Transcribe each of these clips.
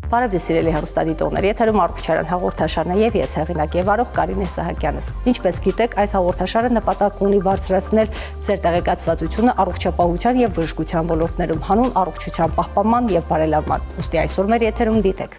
Բարև ձեզ սիրելի հեռուստադիտողներ, եթերում առողջարան հաղորդաշարն է եւ ես հեղինակ եւ արող Կարինե Սահակյանս։ Ինչպես գիտեք, այս հաղորդաշարը նպատակ ունի բարձրացնել ձեր տեղեկացվածությունը առողջապահության եւ բժշկության ոլորտներում հանուն առողջության պահպանման եւ բարելավման։ Ուստի այսօր մեր եթերում դիտեք։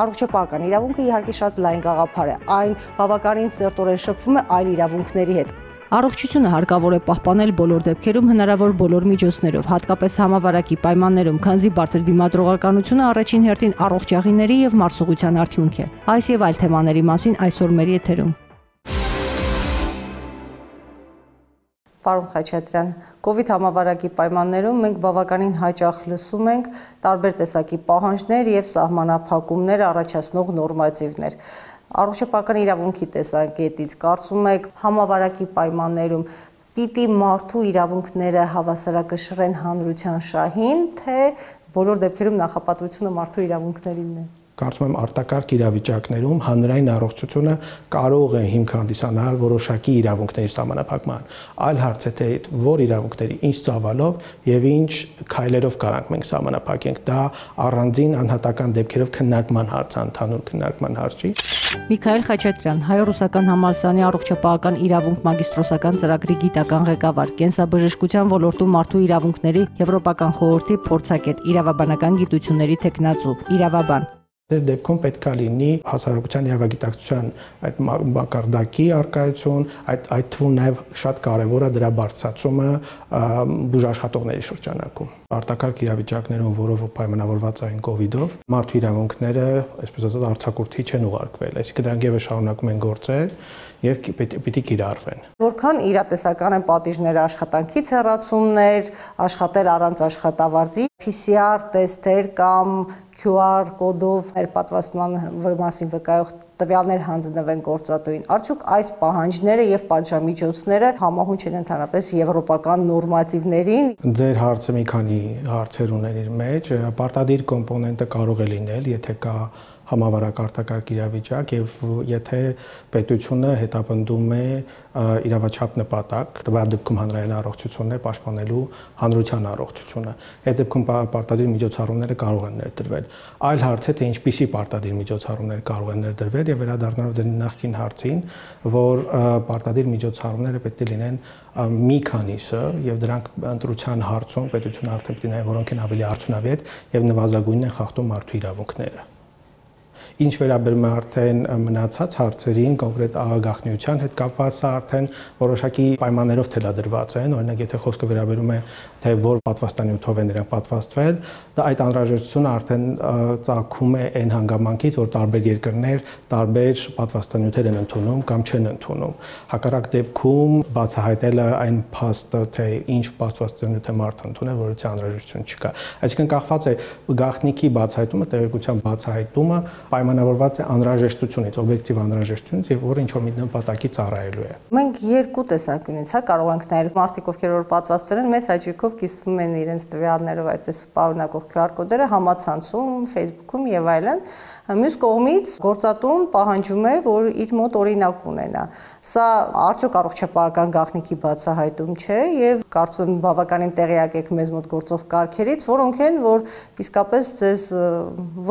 Առողջապահական իրավունքը իհարկե շատ լայն գաղափար է, այն բավականին սերտորեն շփվում է այլ իրավունքների հետ։ Առողջությունը հարկավոր է պահպանել բոլոր դեպքերում հնարավոր բոլոր միջոցներով, հատկապես համավարակի պայմաններում, քանզի բարձր դիմադրողականությունը առաջին հերթին առողջ աղիների եւ մարսողության արդյունք է։ Այս եւ այլ թեմաների մասին այսօր մեր եթերում։ Պարոն Խաչատրյան, COVID համավարակի պայմաններում մենք բավականին հաճախ լսում ենք տարբեր տեսակի պահանջներ եւ սահմանափակումներ առաջացնող նորմատիվներ։ Առողջապահական իրավունքի տեսակետից կարծում եք համավարակի պայմաններում պիտի մարդու իրավունքները հավասարակշռեն հանրության շահին, թե բոլոր դեպքերում նախապատվությունը մարդու իրավունքներինն է։ Կարծում եմ արտակարգ իրավիճակներում հանրային առողջությունը կարող է հիմք հանդիսանալ որոշակի իրավունքների սահմանափակման։ Այլ հարց է թե որ իրավունքների ինչ ծավալով եւ ինչ քայլերով կարանք մենք սահմանափակենք։ Դա առանձին անհատական դեպքերով քննարկման հարց, ընդհանուր քննարկման հարց չի։ Միքայել Խաչատրյան, Հայ-Ռուսական համալսարանի առողջապահական իրավունք մագիստրոսական ծրագրի գիտական ղեկավար, կենսաբժշկության ոլորտում մարդու իրավունքների Եվրոպական խորհրդի փորձագետ, իրավաբանական գիտությունների թեկնածու, իրավաբան։ Այս դեպքում պետք է լինի հասարակության իրավագիտակցության այդ մակարդակի առկայություն, այդ թվում նաև շատ կարևոր է դրա բարձրացումը բուժաշխատողների շրջանակում։ Արտակարգ իրավիճակներում, որով պայմանավորված են COVID-ով, մարդու իրավունքները, այսպես ասած, արձակուրդի չեն ուղարկվել, այսինքն դրանք եւս շարունակում են գործել եւ պիտի կիրառվեն։ Որքան իրատեսական են պատիժները աշխատանքից հեռացումներ, աշխատել առանց աշխատավարձի, PCR տեստեր կամ QR կոդով պատվաստման մասին վկայող տվյալներ հանձնվեն գործատուին։ Արդյոք այս պահանջները եւ պատժամիջոցները համահունչ են ընդհանրապես եվրոպական նորմատիվներին։ Ձեր հարցը մի քանի հարցեր ուներ իր մեջ, պարտադիր կոմպոնենտը կարող է լինել, եթե կա համավարակ արտակարգ իրավիճակ եւ եթե պետությունը հետապնդում է իրավաչափ նպատակ, տվյալ դեպքում հանրային առողջությունն է պաշտպանելու հանրության առողջությունը։ Այդ դեպքում պարտադիր միջոցառումները կարող են ներդրվել։ Այլ հարց է թե ինչպիսի պարտադիր միջոցառումներ կարող են ներդրվել եւ վերադառնալով դեպի նախկին հարցին, որ պարտադիր միջոցառումները պետք է լինեն մի քանիսը եւ դրանք ընտրության հարցում պետությունը արդեն պետք է նայ որոնք են ավելի արդյունավետ եւ նվազագույնն են խախտում մարդու իրավունքները։ Ինչ վերաբերում է արդեն մնացած հարցերին, կոնկրետ գաղտնիության հետ կապված արդեն որոշակի պայմաններով թելադրված են, օրինակ եթե խոսքը վերաբերում է թե որ պատվաստանյութով են նրանք պատվաստվել, դա այդ անհրաժեշտությունը արդեն ծագում է այն հանգամանքից, որ տարբեր երկրներ տարբեր պատվաստանյութեր են ընդունում կամ չեն ընդունում։ Հակառակ դեպքում բացահայտելը այն փաստը, թե ինչ պատվաստանյութ է մարդը ընդունել, որից անհրաժեշտություն չկա։ Այսինքն կախված է գաղտնիքի բացահայտումը, տեղեկության բացահայտումը պայմանավորված է անհրաժեշտությունից, օբյեկտիվ անհրաժեշտությունից եւ որը ինչ որ մի նպատակի ծառայելու է։ Մենք երկու տեսակյունից կարող ենք նայել մարդիկ, ովքեր որ պատվաստվել են, մեծ հաճույքով կիսվում են իրենց տվյալներով, այդպես պարունակող QR կոդերը համացանցում, Facebook-ում եւ այլն։ Մյուս կողմից գործատուն պահանջում է, որ իր մոտ օրինակ ունենա։ Սա արդյոք առողջապահական գաղտնիքի բացահայտում չէ եւ կարծում եմ բավականին տեղյակ եք մեզ մոտ գործող կարգերից, որոնք են, որ իսկապես ձեզ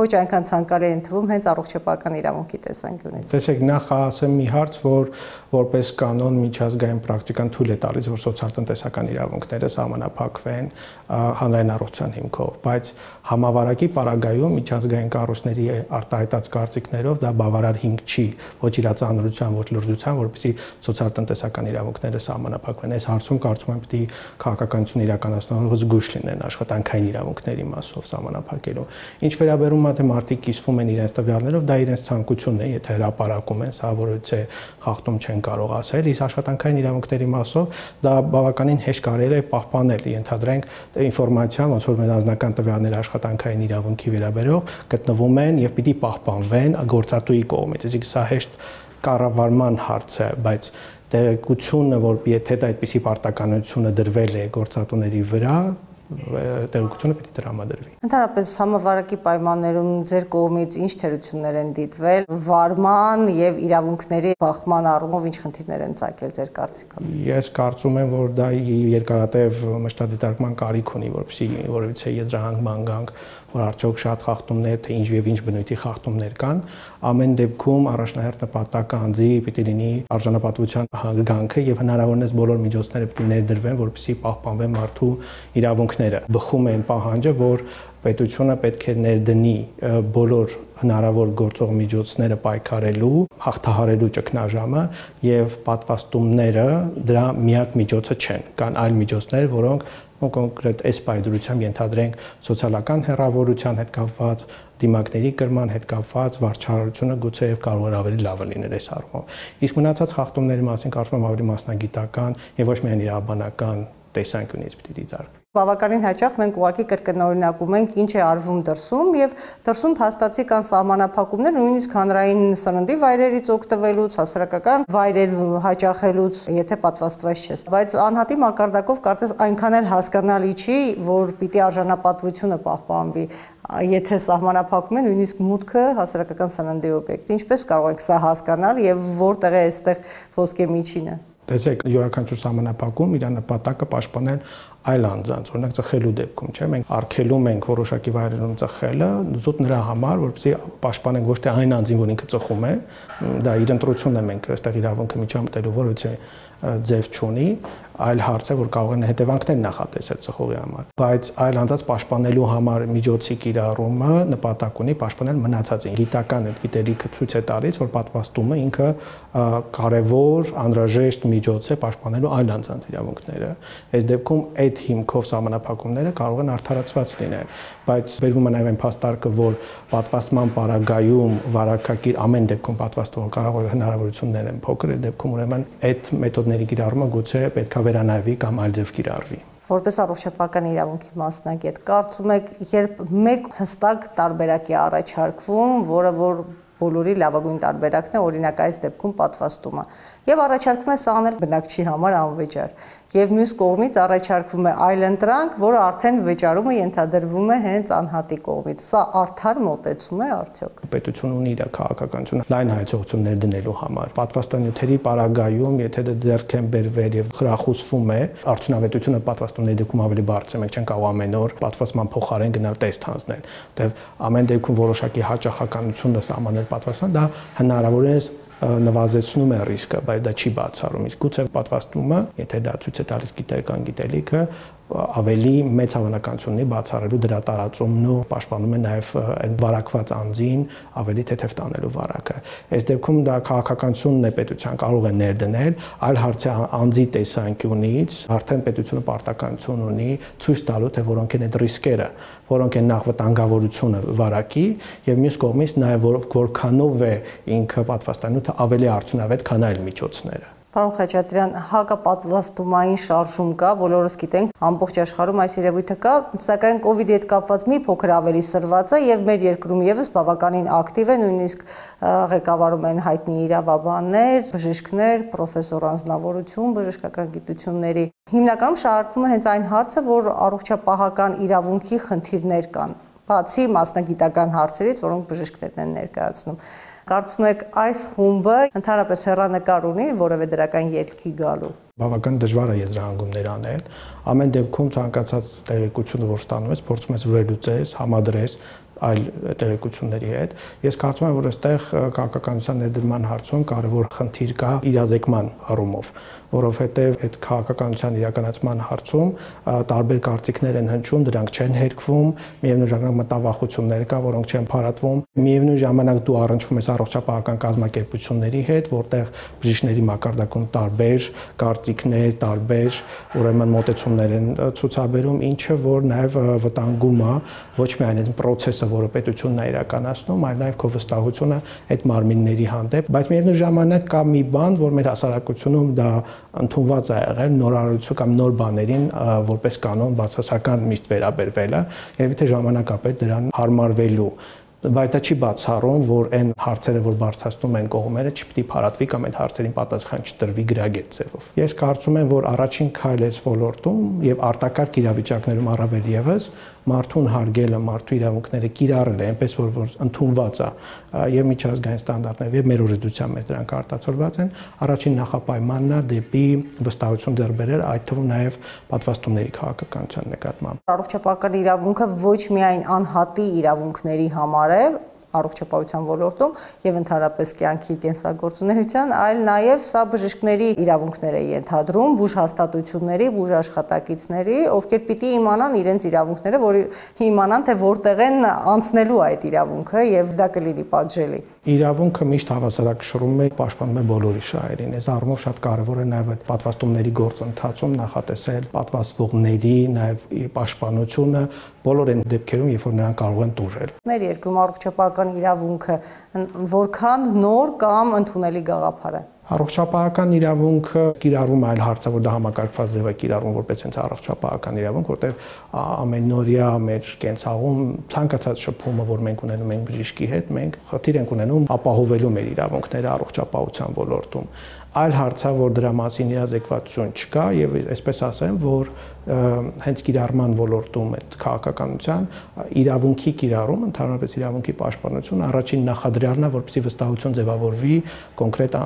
ոչ այնքան ցանկալի են թվում հենց առողջապահական իրավունքի տեսանկյունից։ Տեսեք, նախ ասեմ մի հարց, որ որպես կանոն միջազգային պրակտիկան թույլ է տալիս, որ սոցիալ-տնտեսական իրավունքները սահմանափակվեն հանրային առողջության հիմքով, բայց համավարակի պարագայում միջազգային կառույցների արտահայտած կարծիքներով դա բավարար հիմք չի ոչ իրացանրության, ոչ լրջության, որպեսզի սոցիալ-տնտեսական իրավունքները սահմանափակվեն։ Այս հարցում կարծում եմ պիտի քաղաքականություն իրականացնողը զգույշ լինեն աշխատանքային իրավունքների մասով սահմանափակելու։ Ինչ վերաբերում է թե մարդիկ կիսվում են իրենց տվյալներով, դա իրենց ցանկությունն է, եթե հրապարակում են, սա որից է խախտում չեն կարող ասել, իսկ աշխատանքային իրավունքների մասով դա բավականին հեշտ կարելի է պահպանել, ենթադրենք ինֆորմացիան, ոնց որ մեր անձնական տվյալները աշխատանքային իրավունքի վերաբերող գտնվում են եւ պիտի պահպանվեն գործատուի կողմից։ Իսկ սա հեշտ կառավարման հարց է, բայց տեղեկությունը, որ եթե դա այդպիսի պարտականությունը դրվել է գործատուների վրա, տեղեկությունը պիտի տրամադրվի։ Ընդհանրապես համավարակի պայմաններում ձեր կողմից ինչ թերություններ են դիտվել վարման եւ իրավունքների բախման առումով ինչ խնդիրներ են ծագել ձեր կարծիքով։ Ես կարծում եմ, որ դա երկարատև մշտադիտարկման կարիք ունի, որովհետեւ եզրահանգման գանք, որ արդյոք շատ խախտումներ, թե ինչ եւ ինչ բնույթի խախտումներ կան, ամեն դեպքում առաջնահերթ նպատակը անձի պիտի լինի արժանապատվության հանգամանքը եւ հնարավորինս բոլոր միջոցները պիտի ներդրվեն, որպեսզի պահպանվեն մարդու իրավունքները։ Բխում է այն պահանջը, որ պետությունը պետք է ներդնի բոլոր հնարավոր գործող միջոցները պայքարելու, հաղթահարելու ճգնաժամը եւ պատվաստումները դրա միակ միջոցը չեն։ Կան այլ միջոցներ, որոնք կոնկրետ այս պայդրությամբ ենթադրենք սոցիալական հեռավորության հետ կապված, դիմակների կրման հետ կապված վարչարությունը գուցե եւ կարող է ավելի լավը լինել այս առումով։ Իսկ մնացած խախտումների մասին կարծում եմ ավելի մասնագիտական եւ ոչ միայն իրավաբանական տեսանկյունից պիտի դիտարկվի։ Բավականին հաճախ մենք ուղղակի կրկնօրինակում ենք ինչ է արվում դրսում եւ դրսում փաստացի կան սահմանափակումներ նույնիսկ հանրային սննդի վայրերից օգտվելուց, հասարակական վայրեր հաճախելուց, եթե պատվաստված չես։ Բայց անհատի մակարդակով կարծես այնքան էլ հասկանալի չի, որ պիտի արժանապատվությունը պահպանվի, եթե սահմանափակում է նույնիսկ մուտքը հասարակական սննդի օբյեկտ։ Ինչպես կարող ենք սա հասկանալ եւ որտեղ է այստեղ ոսկե միջինը։ Տեսեք, յուրաքանչյուր սահմանափակում իր նպատակը պաշտպանել այլ անձանց, օրինակ ծխելու դեպքում, չէ՞, մենք արգելում ենք որոշակի վայրերում ծխելը, զուտ նրա համար, որպեսզի պաշտպանենք ոչ թե այն անձին, որ ինքը ծխում է, դա իր ընտրությունն է, մենք այստեղ իրավունքը միջամտելու որևէ ձև չունի, այլ հարց է, որ կարող են հետևանքներ նախատեսել ծխողի համար, բայց այլ անձած պաշտպանելու համար միջոցի կիրառումը նպատակ ունի պաշտպանել մնացածին։ Գիտական գիտելիքը ցույց է տալիս, որ պատվաստումը ինքը կարևոր անհրաժեշտ միջոց է պաշտպանելու այլ անձանց իրավունքները։ Այս դեպքում այդ հիմքով սահմանափակումները կարող են արդարացված լինել, բայց բերվում է նաև այն փաստարկը, որ պատվաստման պարագայում վարակագիր ամեն դեպքում պատվաստողը կարող է հնարավորություններ են փոքր, այդ դեպքում ուրեմն այդ մեթոդների կիրառումը գուցե պետքա վերանայվի կամ այլ ձև կիրառվի։ Որպես առողջապահական իրավունքի մասնագետ, կարծում եք, երբ մեկ հստակ տարբերակ է առաջարկվում, որը որ բոլորի լավագույն տարբերակն է, օրինակ այս դեպքում պատվաստումը, եւ առաջարկվում է սա անել բնակչի համար անվճար, եւ մյուս կողմից առաջարկվում է այլ ընտրանք, որը արդեն վճարումը ենթադրվում է հենց անհատի կողմից։ Սա արդար մոտեցում է արդյոք։ Պետությունը ունի իր քաղաքականությունը լայն հայեցողություններ դնելու համար։ Պատվաստանյութերի պարագայում, եթե դա ձեռք են բերվել եւ խրախուսվում է, արդյունավետությունը պատվաստումների դեպքում ավելի բարձր է։ Մենք չենք կարող ամեն օր պատվաստման փոխարեն գնալ տեստ հանձնել, որտեղ ամեն դեպքում որոշակի հաճախականությունը սահմանել պատվաստան, դա հնարավորինս նվազեցնում է ռիսկը, բայց դա չի բացառում։ Իսկ գուցե պատվաստումը, եթե դա ցույց է տալիս գիտական գիտելիքը, ավելի մեծ հավանականություն ունի բացառելու դրա տարածումն ու պաշտպանում է նաև այդ վարակված անձին ավելի թեթև տանելու վարակը։ Այս դեպքում դա քաղաքականությունն է պետության կարող է ներդնել, այլ հարց է անձի տեսանկյունից, արդեն պետությունը պարտականություն ունի ցույց տալու, թե որոնք են այդ ռիսկերը, որոնք են նախ վտանգավորությունը վարակի եւ մյուս կողմից նաև որքանով է ինքը պատվաստանյութը ավելի արդյունավետ, քան այլ միջոցները։ Պարոն Խաչատրյան, հակապատվաստումային շարժում կա, բոլորս գիտենք, ամբողջ աշխարհում այս երևույթը կա, սակայն COVID-ի հետ կապված մի փոքր ավելի սրված է եւ մեր երկրում եւս բավականին ակտիվ է, նույնիսկ ղեկավարում են հայտնի իրավաբաններ, բժիշկներ, պրոֆեսոր անձնավորություն, բժշկական գիտությունների։ Հիմնականում շարարկվում է հենց այն հարցը, որ առողջապահական իրավունքի խնդիրներ կան, բացի մասնագիտական հարցերից, որոնք բժիշկներն են ներկայացնում։ Կարծում եք այս խումբը ընդհանրապես հեռանկար ունի որևէ դրական ելքի գալու։ Բավական դժվար է եզրահանգումներ անել։ Ամեն դեպքում ցանկացած տեղեկությունը, որ ստանում ես, փորձում ես վերլուծես, համադրես այլ տեղեկությունների հետ։ Ես կարծում եմ, որ այստեղ քաղաքականության ներդրման հարցում կարևոր խնդիր կա իրազեկման առումով, որովհետև այդ քաղաքականության իրականացման հարցում տարբեր կարծիքներ են հնչում, դրանք չեն հերկվում, միևնույն ժամանակ մտավախություններ կա, որոնք չեն փարատվում։ Միևնույն ժամանակ դու առնչվում ես առողջապահական կազմակերպությունների հետ, որտեղ բժիշկների մակարդակում տարբեր կարծիքներ, տարբեր ուրեմն մոտեցումներ են ցուցաբերում, ինչը որ նաև վտանգում է ոչ միայն այդ process-ը, որը պետությունն է իրականացնում, այլ նաև քո վստահությունը այդ մարմինների հանդեպ, բայց միևնույն ժամանակ կա մի բան, որ մեր հասարակությունում դա ընդունված է եղել նորարարություն կամ նոր բաներին որպես կանոն բացասական միշտ վերաբերվելը, երբ թե ժամանակապետ դրան հարմարվելու բայց դա չի բացառում, որ այն հարցերը, որ բարձրացնում են կողմերը, չպիտի փարատվի կամ այդ հարցերին պատասխան չտրվի գրագետ ձևով։ Ես կարծում եմ, որ առաջին քայլը այս ոլորտում եւ արտակարգ իրավիճակներում առավել եւս մարդուն հարգելը, մարդու իրավունքները կիրառելը, այնպես որ ընդունված է եւ միջազգային ստանդարտներով եւ մեր օրենսդրությամբ մեջ դրանք արտացոլված են, առաջին նախապայմանն է դեպի վստահություն ձեռք բերել, այդ թվում նաեւ պատվաստումների քաղաքականության նկատմամբ։ Առողջապահական իրավունքը ոչ միայն անհատի իրավունքների համար է առողջապահության ոլորտում եւ ընդհանրապես կյանքի կենսագործունեության, այլ նաեւ սա բժիշկների իրավունքներ է ենթադրում, բուժ հաստատությունների, բուժ աշխատակիցների, ովքեր պիտի իմանան իրենց իրավունքները, որ իմանան թե որտեղ են անցնելու այդ իրավունքը եւ դա կլինի պատժելի։ Իրավունքը միշտ հավասարակշռում է, պաշտպանում է բոլորի շահերին։ Այս առումով շատ կարևոր է նաեւ այդ պատվաստումների գործընթացում նախատեսել պատվաստվողների նաեւ պաշտպանությունը բոլոր այն դեպքերում, երբ որ նրանք կարող են տուժել։ Մեր երկրում առողջապահական իրավունքը որքան նոր կամ ընդունելի գաղափար է։ Առողջապահական իրավունքը կիրառվում այլ հարցը, որ դա համակարգված ձև է կիրառվում որպես հենց առողջապահական իրավունք, որտեղ ամենօրյա մեր կենցաղում ցանկացած շփումը, որ մենք ունենում ենք բժիշկի հետ, մենք խնդիր ենք ունենում ապահովելու մեր իրավունքները առողջապահության ոլորտում։ Այլ հարցը, որ դրա մասին իրազեկվածություն չկա եւ այսպես ասեմ, որ հենց կիրառման ոլորտում այդ քաղաքականության իրավունքի կիրառում, ընդհանրապես իրավունքի պաշտպանություն առաջին նախադրյալն է, որպեսզի վստահություն ձևավորվի կոնկրետ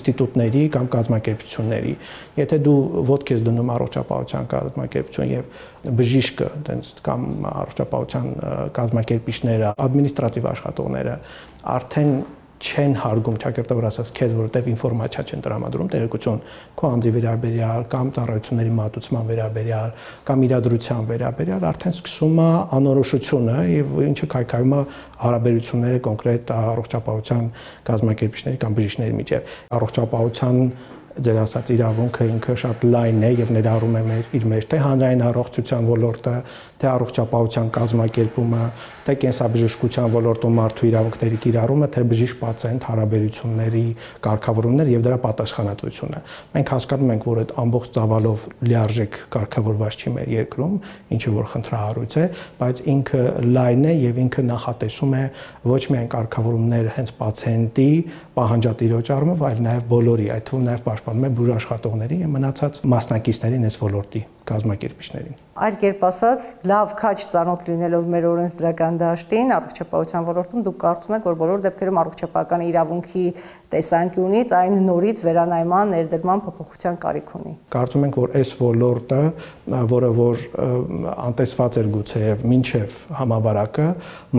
ինստիտուտների կամ կազմակերպությունների։ Եթե դու ոտք ես դնում առողջապահության կազմակերպություն եւ բժիշկը, այտենց կամ առողջապահության կազմակերպիչները, ադմինիստրատիվ աշխատողները արդեն չեն հարգում ճակերտավոր ասած քեզ, որովհետև ինֆորմացիա չեն տրամադրում, տեղեկություն քո անձի վերաբերյալ կամ ծառայությունների մատուցման վերաբերյալ կամ իրադրության վերաբերյալ, արդեն սկսում է անորոշությունը եւ ինչը քայքայում է հարաբերությունները կոնկրետ առողջապահության կազմակերպիչների կամ բժիշկների միջեւ։ Առողջապահության ձեր ասած իրավունքը ինքը շատ լայն է եւ ներառում է իր մեջ թե հանրային առողջության ոլորտը, թե առողջապահության կազմակերպումը, թե կենսաբժշկության ոլորտում մարդու իրավունքների կիրառումը, թե բժիշկ-պացիենտ հարաբերությունների կարգավորումներ եւ դրա պատասխանատվությունը։ Մենք հասկանում ենք, որ այդ ամբողջ ծավալով լիարժեք կարգավորված չի մեր երկրում, ինչը որ խնդրահարույց է, բայց ինքը լայն է եւ ինքը նախատեսում է ոչ միայն կարգավորումներ հենց պացիենտի պահանջատիրոջ առումով, այլ նաեւ բոլորի, այդ թվում նաեւ պաշտպանում է բուժ աշխատողների եւ մնացած մասնակիցներին այս ոլորտի կազմակերպիչներին։ Այլ կերպ ասած, լավ քաչ ծանոթ լինելով մեր օրենսդրական դաշտին, առողջապահության ոլորտում դուք կարծում եք, որ բոլոր դեպքերում առողջապահական իրավունքի տեսանկյունից այն նորից վերանայման, ներդրման փոփոխության կարիք ունի։ Կարծում ենք, որ այս ոլորտը, որը որ անտեսված էր գուցեև մինչև համավարակը,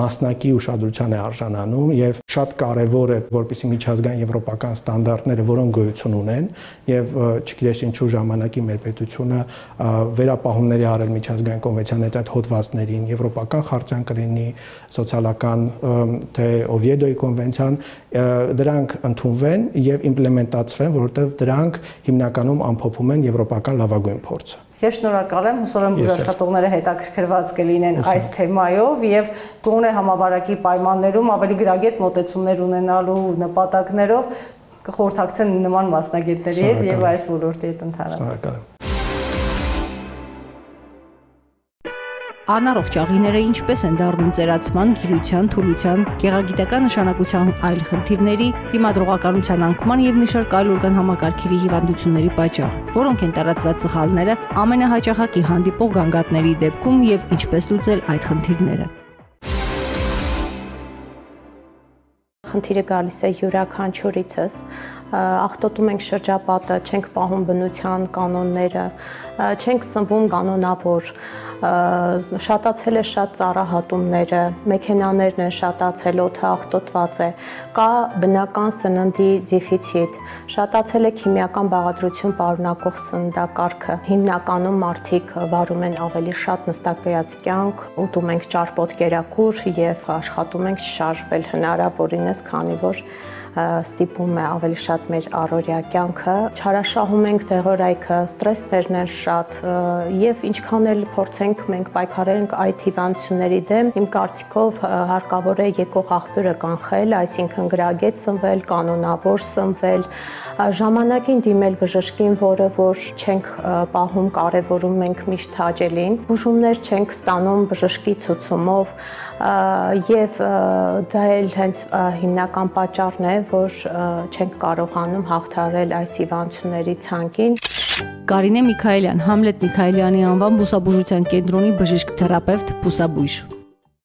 մասնակի ուշադրության է արժանանում եւ շատ կարեւոր է, որպեսզի միջազգային եվրոպական ստանդարտները, որոնք գոյություն ունեն, եւ չգիտես ինչու ժամանակի մեր պետությունը վերապահումների արել միջազգային կոնվենցիաների այդ հոդվածներին, եվրոպական խարտիան կլինի, սոցիալական թե Օվիեդոյի կոնվենցիան, դրանք ընդունվեն եւ իմպլեմենտացվեն, որովհետեւ դրանք հիմնականում ամփոփում են եվրոպական լավագույն փորձը։ Ես շնորհակալ եմ, հուսով եմ բուժաշխատողները հետաքրքրված կլինեն այս թեմայով եւ գոնե համավարակի պայմաններում ավելի գրագետ մոտեցումներ ունենալու նպատակներով կխորհրդակցեն նման մասնագետների հետ եւ այս ոլորտի հետ ընդհանրապես։ Անառողջ աղիները ինչպես են դառնում ծերացման, գիրության, թուլության, գեղագիտական նշանակության այլ խնդիրների, դիմադրողականության անկման եւ մի շարք այլ օրգանհամակարգերի հիվանդությունների պատճառ, որոնք են տարածված սխալները ամենահաճախակի հանդիպող գանգատների դեպքում եւ ինչպես լուծել այդ խնդիրները։ Խնդիրը գալիս է յուրաքանչյուրիցս, աղտոտում ենք շրջապատը, չենք պահում բնության կանոնները, չենք սնվում կանոնավոր, շատացել է շատ ծառահատումները, մեքենաներն են շատացել, օդը աղտոտված է, կա բնական սննդի դեֆիցիտ, շատացել է քիմիական բաղադրություն պարունակող սննդակարգը, հիմնականում մարդիկ վարում են ավելի շատ նստակայաց կյանք, ուտում ենք ճարպոտ կերակուր եւ աշխատում ենք շարժվել հնարավորինս, քանի որ ստիպում է ավելի շատ մեր առօրյա կյանքը, չարաշահում ենք դեղորայքը, ստրեսներն են շատ եւ ինչքան էլ փորձենք մենք պայքարենք այդ հիվանդությունների դեմ, իմ կարծիքով հարկավոր է եկող աղբյուրը կանխել, այսինքն գրագետ սնվել, կանոնավոր սնվել, ժամանակին դիմել բժշկին, որը որ չենք պահում, կարևորում ենք միշտ հաճելին, բուժումներ չենք ստանում բժշկի ցուցումով եւ դա էլ հենց հիմնական պատճառն է, որ չենք կարողանում հաղթահարել այս հիվանդությունների ցանկին։ Կարինե Միքայելյան, Համլետ Միքայելյանի անվան բուսաբուժության կենտրոնի բժիշկ-թերապևտ, բուսաբույժ։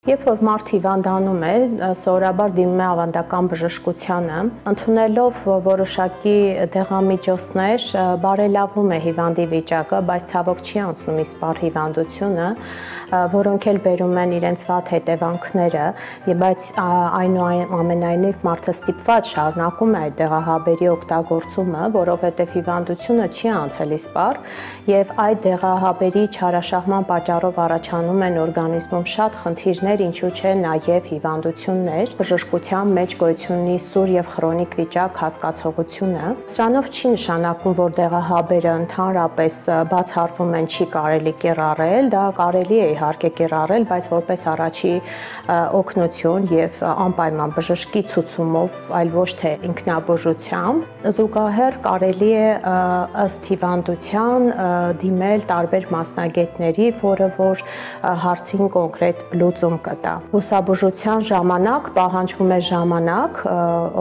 Երբ որ մարդ հիվանդանում է, սովորաբար դիմում է ավանդական բժշկությանը, ընդունելով որոշակի դեղամիջոցներ, բարելավում է հիվանդի վիճակը, բայց ցավոք չի անցնում իսպառ հիվանդությունը, որոնք էլ բերում են իրենց վատ հետևանքները, բայց այնուամենայնիվ մարդը ստիպված շարունակում է այդ դեղահաբերի օգտագործումը, որովհետև հիվանդությունը չի անցել իսպառ, եւ այդ դեղահաբերի չարաշահման պատճառով առաջանում են օրգանիզմում շատ խնդիրներ, ինչու չէ նաև հիվանդություններ, բժշկության մեջ գոյություն ունի սուր եւ քրոնիկ վիճակ հասկացողությունը։ Սրանով չի նշանակում, որ դեղահաբերը ընդհանրապես բացառվում են, չի կարելի կիրառել, դա կարելի է իհարկե կիրառել, բայց որպես առաջի օգնություն եւ անպայման բժշկի ցուցումով, այլ ոչ թե ինքնաբուժությամբ, զուգահեռ կարելի է ըստ հիվանդության դիմել տարբեր մասնագետների, որը որ հարցին կոնկրետ լուծում կտա։ Բուսաբուժության ժամանակ պահանջվում է ժամանակ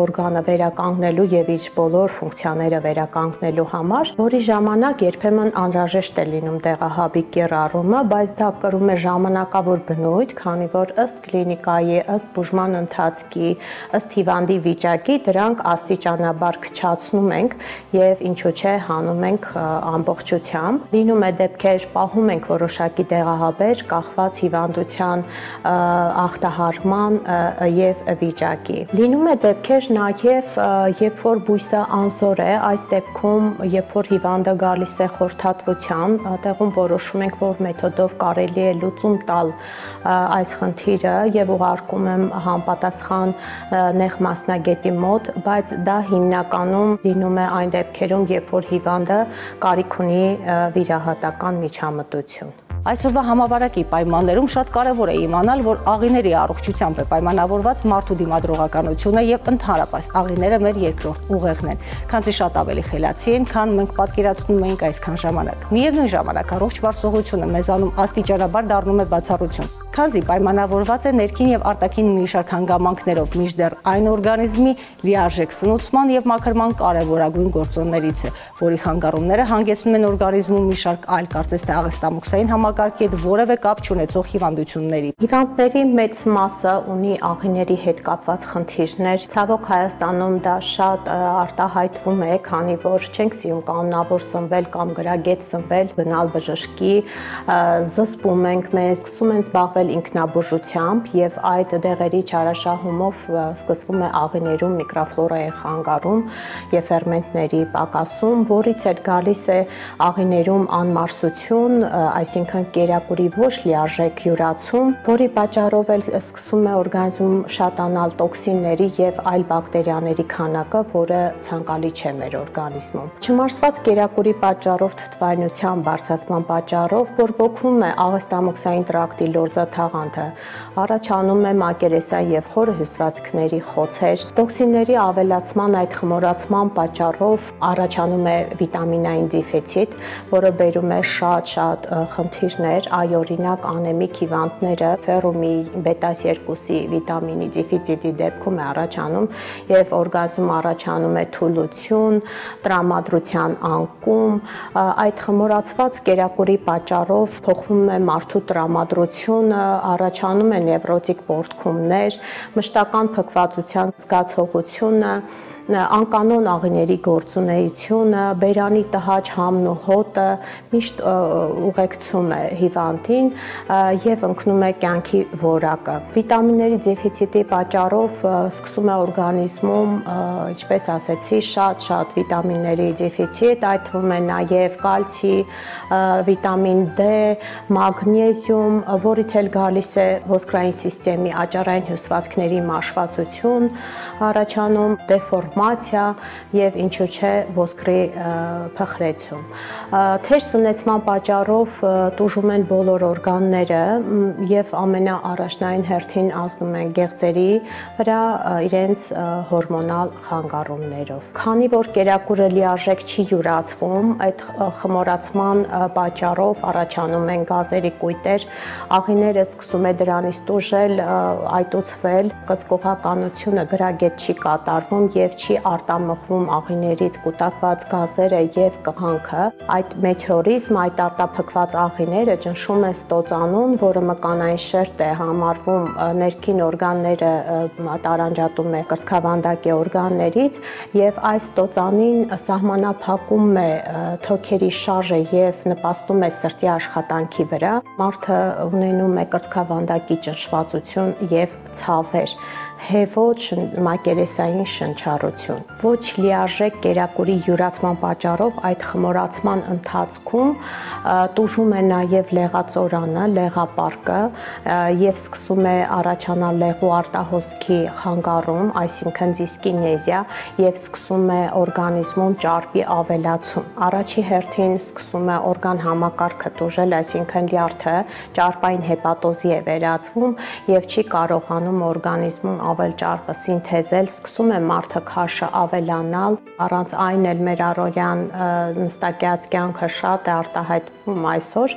օրգանը վերականգնելու եւ իր բոլոր ֆունկցիաները վերականգնելու համար, որի ժամանակ երբեմն անհրաժեշտ է լինում դեղահաբի կիրառումը, բայց դա կրում է ժամանակավոր բնույթ, քանի որ ըստ կլինիկայի, ըստ բուժման ընթացքի, ըստ հիվանդի վիճակի դրանք աստիճանաբար քչացնում ենք եւ ինչու՞ չէ հանում ենք ամբողջությամբ։ Լինում է դեպքեր, պահում ենք որոշակի դեղահաբեր կախված հիվանդության ախտահարման եւ վիճակի։ Լինում է դեպքեր նաեւ, երբ որ բույսը անզոր է, այս դեպքում, երբ որ հիվանդը գալիս է խորհրդատվության, տեղում որոշում ենք, որ մեթոդով կարելի է լուծում տալ այս խնդիրը եւ ուղարկում եմ համապատասխան նեղ մասնագետի մոտ, բայց դա հիմնականում լինում է այն դեպքերում, երբ որ հիվանդը կարիք ունի վիրահատական միջամտություն։ Այսօրվա համավարակի պայմաններում շատ կարևոր է իմանալ, որ աղիների առողջությամբ է պայմանավորված մարդու դիմադրողականությունը եւ ընդհանրապես աղիները մեր երկրորդ ուղեղն են, քանզի շատ ավելի խելացի են, քան մենք պատկերացնում էինք այսքան ժամանակ։ Միևնույն ժամանակ առողջ վարսողությունը մեզանում աստիճանաբար դառնում է բացառություն, քանզի պայմանավորված է ներքին եւ արտաքին մի շարք հանգամանքներով, մինչդեռ այն օրգանիզմի լիարժեք սնուցման եւ մաքրման կարևորագույն գործոններից է, որի խանգարումները հանգեցնում են օրգանիզմում մի շարք այլ, կարծես թե աղեստամուխային համակարգի հետ որևէ կապ չունեցող հիվանդությունների։ Հիվանդների մեծ մասը ունի աղիների հետ կապված խնդիրներ։ Ցավոք Հայաստանում դա շատ արտահայտվում է, քանի որ չենք սիրում կանոնավոր սնվել կամ գրագետ սնվել, գնալ բժշկի, զսպում ենք մեզ, սկսում են զբաղվել ինքնաբուժությամբ եւ այդ դեղերի չարաշահումով սկսվում է աղիներում միկրոֆլորայի խանգարում եւ ֆերմենտների պակասում, որից էլ գալիս է աղիներում անմարսություն, այսինքն կերակուրի ոչ լիարժեք յուրացում, որի պատճառով էլ սկսում է օրգանիզմում շատանալ տոքսինների եւ այլ բակտերիաների քանակը, որը ցանկալի չէ մեր օրգանիզմում։ Չմարսված կերակուրի պատճառով թթվայնության բարձրացման պատճառով բորբոքվում է աղեստամոքսային տրակտի լորձաթաղանթը, առաջանում է մակերեսային եւ խորը հյուսվածքների խոցեր, տոքսինների ավելացման այդ խմորացման պատճառով առաջանում է վիտամինային դեֆիցիտ, որը բերում է շատ խնդիրներ, այ օրինակ անեմիկ հիվանդները ֆերումի բետա-2-ի վիտամինի դեֆիցիտի դեպքում է առաջանում եւ օրգանիզմում առաջանում է թուլություն, տրամադրության անկում, այդ խմորացված կերակուրի պատճառով փոխվում է մարդու տրամադրությունը, առաջանում է նևրոտիկ պոռթկումներ, մշտական փքվածության զգացողությունը, անկանոն աղիների գործունեությունը, բերանի տհաճ համն ու հոտը միշտ ուղեկցում է հիվանդին եւ ընկնում է կյանքի որակը։ Վիտամինների դեֆիցիտի պատճառով սկսում է օրգանիզմում, ինչպես ասեցի, շատ վիտամինների դեֆիցիտ, այդ թվում է նաեւ կալցի, վիտամին D, մագնեզիում, որից էլ գալիս է ոսկրային սիստեմի աճառային հյուսվածքների մաշվածություն, առաջանում դեֆորմացիա եւ ինչու՞ չէ ոսկրի փխրեցում։ Թեր սնեցման պատճառով տուժում են բոլոր օրգանները եւ ամենաառաջնային հերթին ազդում են գեղձերի վրա իրենց հորմոնալ խանգարումներով։ Քանի որ կերակուրը լիարժեք չի յուրացվում, այդ խմորացման պատճառով առաջանում են գազերի կույտեր, աղիները սկսում է դրանից տուժել, այտուցվել, կծկողականությունը գրագետ չի կատարվում եւ չի արտամղվում աղիներից կուտակված գազերը եւ կղանքը։ Այդ մեթեորիզմ, այդ արտափքված աղիները ճնշում են ստոծանուն, որը մկանային շերտ է համարվում ներքին օրգանները տարանջատում է կրծքավանդակի օրգաններից եւ այս ստոծանին սահմանափակում է թոքերի շարժը եւ նպաստում է սրտի աշխատանքի վրա։ Մարդը ունենում է կրծքավանդակի ճնշվածություն եւ ցավեր, հեվոց մակերեսային շնչառություն։ Ոչ լիարժեք կերակուրի յուրացման պատճառով այդ խմորացման ընթացքում տուժում է նաև լեղածորանը, լեղապարկը եւ սկսում է առաջանալ լեղու արտահոսքի խանգարում, այսինքն դիսկինեզիա եւ սկսում է օրգանիզմում ճարպի ավելացում։ Առաջի հերթին սկսում է օրգան համակարգը տուժել, այսինքն լյարդը ճարպային հեպատոզի է վերածվում եւ չի կարողանում օրգանիզմում ավել ճարպը սինթեզել, սկսում է մարդը քաշը ավելանալ, առանց այն էլ մեր առօրյան նստակյաց կյանքը շատ է արտահայտվում այսօր,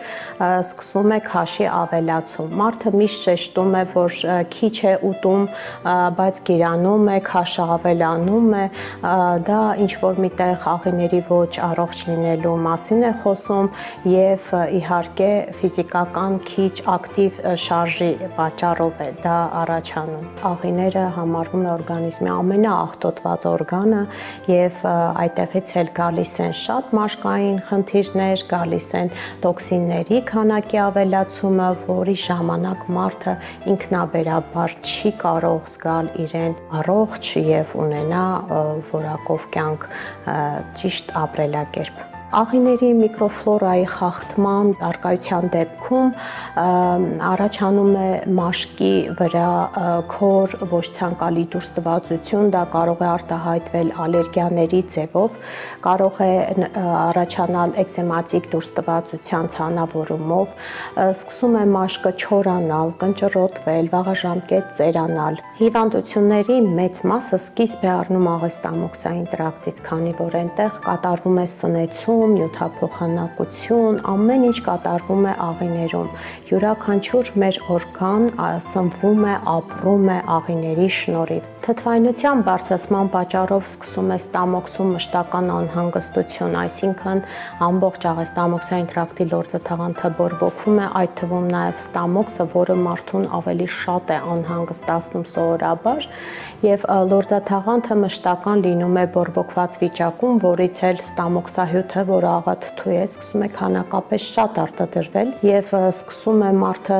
սկսում է քաշի ավելացում։ Մարդը միշտ շեշտում է, որ քիչ է ուտում, բայց գիրանում է, քաշը ավելանում է, դա ինչ որ միտեղ աղիների ոչ առողջ լինելու մասին է խոսում եւ իհարկե ֆիզիկական քիչ ակտիվ շարժի պատճառով է դա առաջանում։ Աղիները համարվում է օրգանիզմի ամենաաղտոտված օրգանը եւ այդտեղից էլ գալիս են շատ մաշկային խնդիրներ, գալիս են տոքսինների քանակի ավելացումը, որի ժամանակ մարդը ինքնաբերաբար չի կարող զգալ իրեն առողջ եւ ունենա որակով կյանք, ճիշտ ապրելակերպ։ Աղիների միկրոֆլորայի խախտման առկայության դեպքում առաջանում է մաշկի վրա քոր ոչ ցանկալի դուրստվածություն, դա կարող է արտահայտվել ալերգիաների ձևով, կարող է առաջանալ էկզեմատիկ դուրստվածության ցանավորումով, սկսում է մաշկը չորանալ, կնճռոտվել, վաղաժամկետ ծերանալ։ Հիվանդությունների մեծ մասը սկիզբ է առնում աղեստամոքսային տրակտից, քանի որ այնտեղ կատարվում է սնեցում, նյութափոխանակություն, ամեն ինչ կատարվում է աղիներում։ Յուրաքանչյուր մեր օրգան սնվում է, ապրում է աղիների շնորհիվ։ Թթվայնության բարձրացման պատճառով սկսում է ստամոքսում մշտական անհանգստություն, այսինքն ամբողջ աղեստամոքսային տրակտի լորձը թաղանթը բորբոքվում է, այդ թվում նաև ստամոքսը, որը մարդուն ավելի շատ է անհանգստացնում սովորաբար, եւ լորձաթաղանթը մշտական լինում է բորբոքված վիճակում, որից էլ ստամոքսահյութը, որը աղաթթու է, սկսում է քանակապես շատ արտադրվել եւ սկսում է մարդը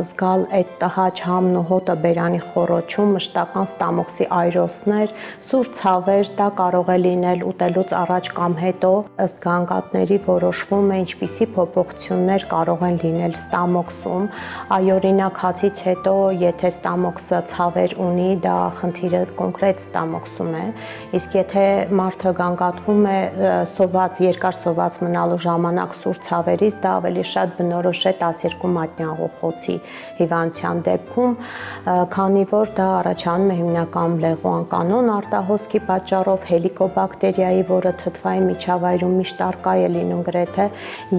զգալ այդ տհաճ համն ու հոտը բերանի խոռոչում, մշտական ստամոքսի այրոցներ, սուր ցավեր, դա կարող է լինել ուտելուց առաջ կամ հետո, ըստ գանգատների որոշվում է ինչպիսի փոփոխություններ կարող են լինել ստամոքսում, այօրինակ հացից հետո, եթե ստամոքսը ցավեր ունի, դա խնդիրը կոնկրետ ստամոքսում է, իսկ եթե մարդը գանգատվում է սոված, երկար սոված մնալու ժամանակ սուր ցավերից, դա ավելի շատ բնորոշ է 12 մատնյա խոցի հիվանդության դեպքում, քանի որ դա առաջանում է հիմնական լեղու անկանոն արտահոսքի պատճառով, հելիկոբակտերիայի, որը թթվային միջավայրում միշտ առկա է լինում գրեթե,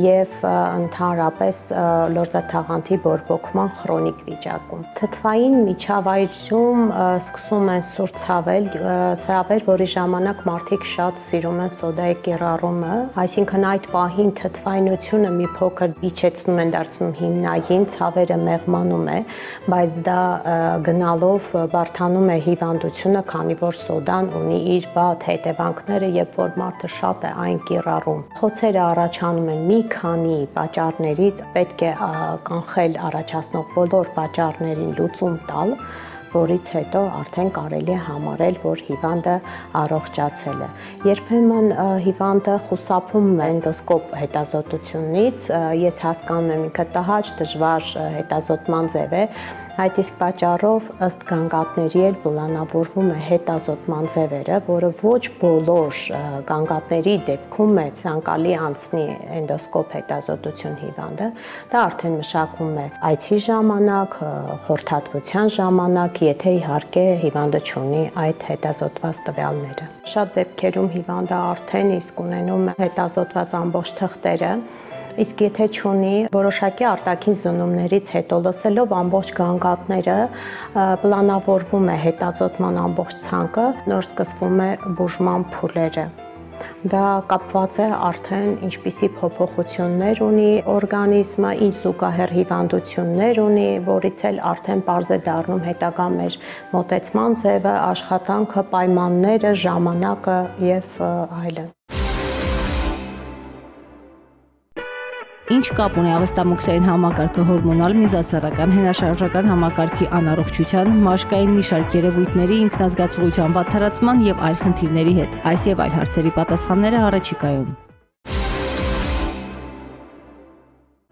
եւ ընդհանրապես լորձաթաղանթի բորբոքման քրոնիկ վիճակում։ Թթվային միջավայրում սկսում են սուր ցավել, որի ժամանակ մարդիկ շատ սիրում են սոդայի կիրառումը, այսինքն այդ պահին թթվայնությունը մի փոքր իջեցնում են, դարձնում հիմնային, ցավերը մեղմանում է, բայց դա գնալով բարդանում է հիվանդությունը, քանի որ սոդան ունի իր վատ հետևանքները, երբ որ մարդը շատ է այն կիրառում։ Խոցերը առաջանում են մի քանի պատճառներից, պետք է կանխել առաջացնող բոլոր պատճառներին լուծում տալ, որից հետո արդեն կարելի է համարել, որ հիվանդը առողջացել է։ Երբեմն հիվանդը խուսափում է էնդոսկոպ հետազոտությունից, ես հասկանում եմ ինքը տհաճ, դժվար հետազոտման ձև է, այդ իսկ պատճառով ըստ գանգատների էլ պլանավորվում է հետազոտման ձևերը, որը ոչ բոլոր գանգատների դեպքում է ցանկալի անցնի էնդոսկոպ հետազոտություն հիվանդը, դա արդեն մշակվում է այցի ժամանակ, խորհրդատվության ժամանակ, եթե իհարկե հիվանդը չունի այդ հետազոտված տվյալները։ Շատ դեպքերում հիվանդը արդեն իսկ ունենում է հետազոտված ամբողջ թղթերը, իսկ եթե չունի, որոշակի արտաքին զննումներից հետո լսելով ամբողջ գանգատները, պլանավորվում է հետազոտման ամբողջ ցանկը, նոր սկսվում է բուժման փուլերը։ Դա կապված է արդեն ինչպիսի փոփոխություններ ունի օրգանիզմը, ինչ զուգահեռ հիվանդություններ ունի, որից էլ արդեն պարզ է դառնում հետագա մեր մոտեցման ձևը, աշխատանքը, պայմանները, ժամանակը եւ այլն։ Ինչ կապ ունի աղստամոքսային համակարգը հորմոնալ, միզասեռական, հենաշարժական համակարգի անառողջության, մաշկային մի շարք երևույթների, ինքնազգացողության վատթարացման եւ այլ խնդիրների հետ։ Այս եւ այլ հարցերի պատասխանները առաջիկայում։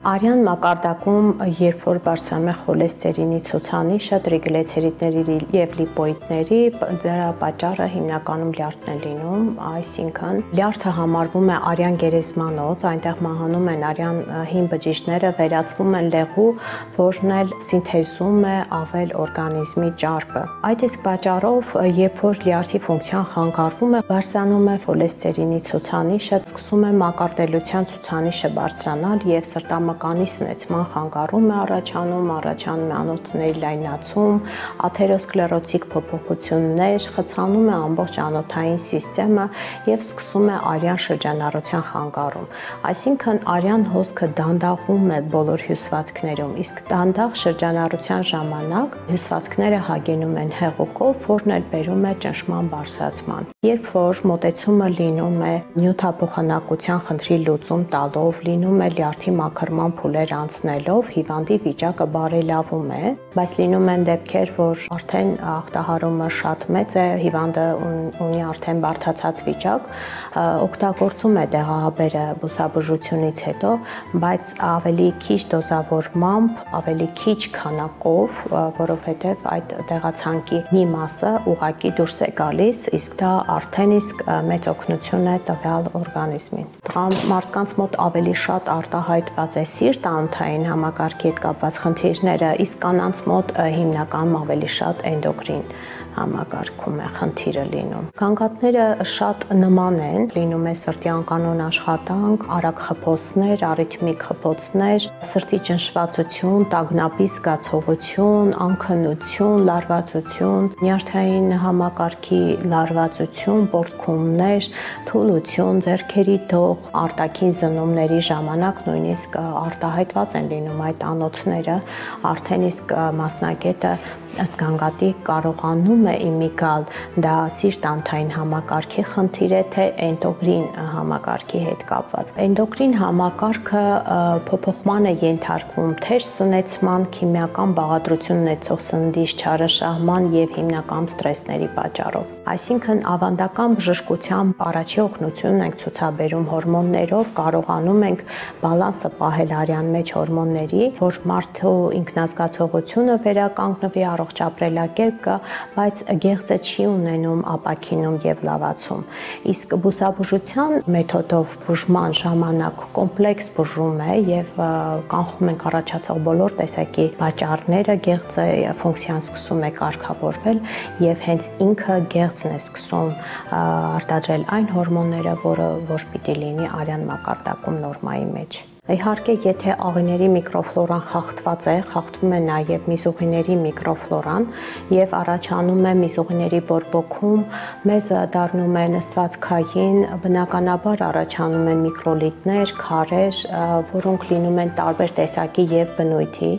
Արյան մակարդակում, երբ որ բարձրանում է խոլեստերինի ցուցանիշը, տրիգլիցերիդների եւ լիպոիդների, դրա պատճառը հիմնականում լյարդն է լինում, այսինքն լյարդը համարվում է արյան գերեզմանոց, այնտեղ մահանում են արյան հին բջիջները, վերածվում են լեղու, որն էլ սինթեզում է ավել օրգանիզմի ճարպը։ Այդ իսկ պատճառով, երբ որ լյարդի ֆունկցիան խանգարվում է, բարձրանում է խոլեստերինի ցուցանիշը, սկսում է մակարդելության ցուցանիշը բարձրանալ եւ սրտամկանի սնեցման խանգարում է առաջանում է անոթների լայնացում, աթերոսկլերոտիկ փոփոխություններ, խցանում է ամբողջ անոթային սիստեմը եւ սկսում է արյան շրջանառության խանգարում։ Այսինքն արյան հոսքը դանդաղում է բոլոր հյուսվածքներում, իսկ դանդաղ շրջանառության ժամանակ հյուսվածքները հագենում են հեղուկով, որն էլ բերում է ճնշման բարձրացման։ Երբ որ մոտեցումը լինում է նյութափոխանակության խնդրի լուծում տալով, լինում է լյարդի մաքրման փուլեր անցնելով, հիվանդի վիճակը բարելավում է, բայց լինում են դեպքեր, որ արդեն ախտահարումը շատ մեծ է, հիվանդը ունի արդեն բարդացած վիճակ, օգտագործում է դեղահաբերը բուսաբուժությունից հետո, բայց ավելի քիչ դոզավորմամբ, ավելի քիչ քանակով, որովհետև այդ դեղացանկի մի մասը ուղղակի դուրս է գալիս, իսկ դա արդեն իսկ մեծ օգնություն է տվյալ օրգանիզմին։ Տղամարդկանց մոտ ավելի շատ արտահայտված է սիրտ-անոթային համակարգի հետ կապված խնդիրները, իսկ կանանց մոտ հիմնականում ավելի շատ էնդոկրին համակարգում է խնդիրը լինում։ Գանգատները շատ նման են, լինում է սրտի անկանոն աշխատանք, արագ խփոցներ, արիթմիկ խփոցներ, սրտի ճնշվածություն, տագնապի զգացողություն, անքնություն, լարվածություն, նյարդային համակարգի լարվածություն, պոռթկումներ, թուլություն, ձեռքերի դող, արտաքին զննումների ժամանակ նույնիսկ արտահայտված են լինում այդ անոթները, արդեն իսկ մասնագետը ըստ գանգատի կարողանում է իմիգալ դա սիրտ-անոթային համակարգի խնդիր է, թե էնդոկրին համակարգի հետ կապված։ Էնդոկրին համակարգը փոփոխման է ենթարկվում թեր սնեցման, քիմիական բաղադրություն ունեցող սննդի չարաշահման եւ հիմնական ստրեսների պատճառով։ Այսինքն ավանդական բժշկությամբ առաջի օգնությունն ենք ցուցաբերում հորմոններով, կարողանում ենք բալանսը պահել արյան մեջ հորմոնների, որ մարդու ինքնազգացողությունը վերականգնվի, առողջ ապրելակերպ կա, բայց գեղձը չի ունենում ապակինում եւ լավացում։ Իսկ բուսաբուժության մեթոդով բուժման ժամանակ կոմպլեքս բուժում է եւ կանխում ենք առաջացող բոլոր տեսակի պատճառները, գեղձը ֆունկցիան սկսում է կարգավորվել եւ հենց ինքը գեղձն է սկսում արտադրել այն հորմոնները, որ պիտի լինի արյան մակարդակում նորմայի մեջ։ Իհարկե, եթե աղիների միկրոֆլորան խախտված է, խախտվում է նաև միզուղիների միկրոֆլորան եւ առաջանում է միզուղիների բորբոքում, մեզ դառնում է նստվածքային, բնականաբար առաջանում են միկրոլիտներ, քարեր, որոնք լինում են տարբեր տեսակի եւ բնույթի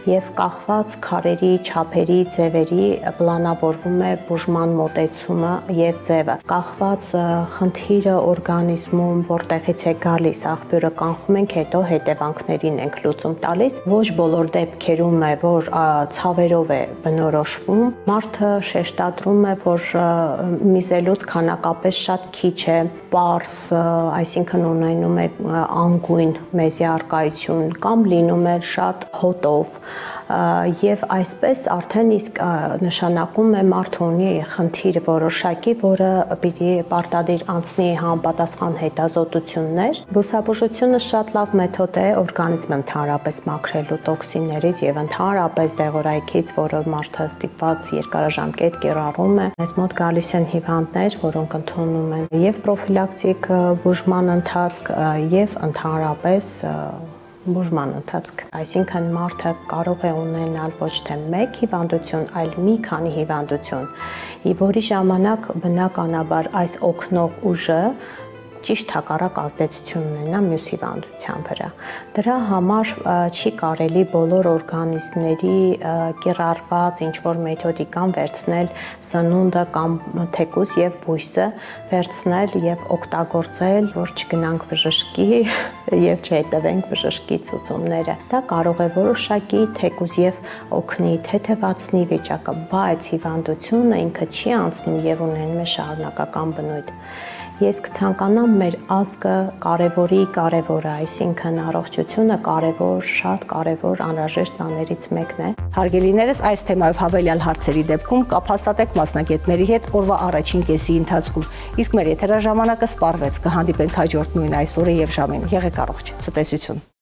եւ կախված քարերի, չափերի, ձևերի պլանավորվում է բուժման մոտեցումը եւ ձևը։ Կախված խնդիրը օրգանիզմում, որտեղից է գալիս աղբյուրը կանխում ենք, հետո հետևանքներին ենք լուծում տալիս։ Ոչ բոլոր դեպքերում է, որ ցավերով է բնորոշվում։ Մարդը շեշտադրում է, որ միզելուց քանակապես շատ քիչ է, պարզ, այսինքն ունենում է անգույն մեզի արկայություն կամ լինում է շատ հոտով եւ այսպես արդեն իսկ նշանակում է մարդը ունի խնդիր որոշակի, որը պիտի պարտադիր անցնի համապատասխան հետազոտություններ։ Բուսաբուժությունը շատ լավ մեթոդ է օրգանիզմը ընդհանրապես մաքրելու տոքսիններից եւ ընդհանրապես դեղորայքից, որը մարդը ստիպված երկարաժամկետ կիրառում է։ Մեզ մոտ գալիս են հիվանդներ, որոնք ընդունում են եւ պրոֆիլակտիկ բուժման ընթացք եւ ընդհանրապես բուժման ընթացք, այսինքն մարդը կարող է ունենալ ոչ թե մեկ հիվանդություն, այլ մի քանի հիվանդություն, որի ժամանակ բնականաբար այս օգնող ուժը ճիշտ հակառակ ազդեցություն ունենա մյուս հիվանդության վրա։ Դրա համար չի կարելի բոլոր օրգանիզմների կիրառված ինչ-որ մեթոդիկան վերցնել սնունդը կամ թեկուզ եւ բույսը վերցնել եւ օգտագործել, որ չգնանք բժշկի եւ չհետևենք բժշկի ցուցումները։ Դա կարող է որոշակի թեկուզ եւ օգնի, թեթևացնի վիճակը, բայց հիվանդությունը ինքը չի անցնում եւ ունենում է շարունակական բնույթ։ Ես կցանկանամ մեր ազգը կարևորը, այսինքն առողջությունը կարևոր, շատ կարևոր անհրաժեշտ բաներից մեկն է։ Հարգելիներս, այս թեմայով հավելյալ հարցերի դեպքում կապ հաստատեք մասնագետների հետ օրվա առաջին կեսի ընթացքում։ Իսկ մեր եթերաժամանակը սպառվեց, կհանդիպենք հաջորդ նույն այսօրը եւ ժամին։ Եղեք առողջ, ցտեսություն։